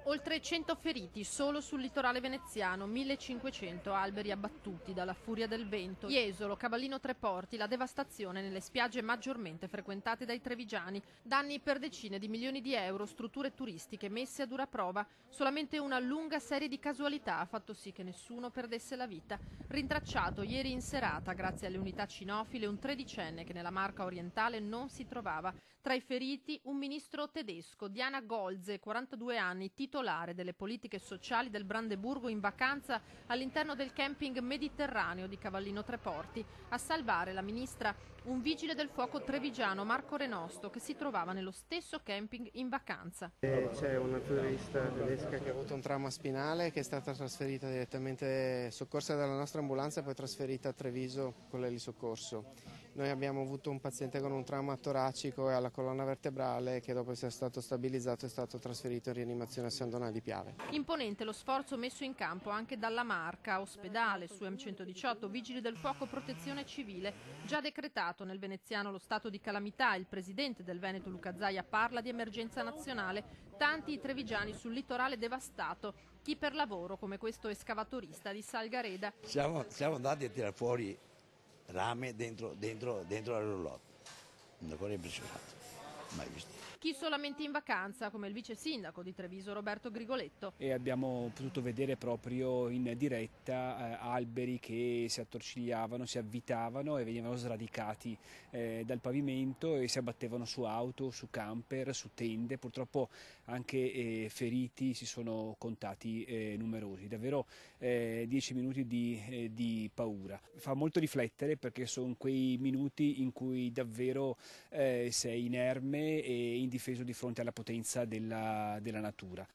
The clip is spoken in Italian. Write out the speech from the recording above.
Oltre 100 feriti solo sul litorale veneziano, 1500 alberi abbattuti dalla furia del vento. Jesolo, Cavallino Treporti, la devastazione nelle spiagge maggiormente frequentate dai trevigiani. Danni per decine di milioni di euro, strutture turistiche messe a dura prova. Solamente una lunga serie di casualità ha fatto sì che nessuno perdesse la vita. Rintracciato ieri in serata, grazie alle unità cinofile, un tredicenne che nella Marca orientale non si trovava. Tra i feriti un ministro tedesco, Diana Golze, 42 anni, titolare delle politiche sociali del Brandeburgo, in vacanza all'interno del camping mediterraneo di Cavallino Treporti. A salvare la ministra un vigile del fuoco trevigiano, Marco Renosto, che si trovava nello stesso camping in vacanza. C'è una turista tedesca che ha avuto un trauma spinale, che è stata trasferita direttamente, soccorsa dalla nostra ambulanza e poi trasferita a Treviso con l'elisoccorso. Noi abbiamo avuto un paziente con un trauma toracico e alla colonna vertebrale che dopo essere stato stabilizzato è stato trasferito in rianimazione a San Donà di Piave. Imponente lo sforzo messo in campo anche dalla Marca, ospedale, su M118, vigili del fuoco, protezione civile. Già decretato nel veneziano lo stato di calamità, il presidente del Veneto Luca Zaia parla di emergenza nazionale. Tanti i trevigiani sul litorale devastato, chi per lavoro come questo escavatorista di Salgareda. Siamo andati a tirare fuori rame dentro la roulotte, una cosa impressionante, mai visto. Chi solamente in vacanza, come il vice sindaco di Treviso Roberto Grigoletto. E abbiamo potuto vedere proprio in diretta alberi che si attorcigliavano, si avvitavano e venivano sradicati dal pavimento e si abbattevano su auto, su camper, su tende. Purtroppo anche feriti si sono contati numerosi, davvero 10 minuti di paura. Fa molto riflettere perché sono quei minuti in cui davvero sei inerme e indifeso di fronte alla potenza della natura.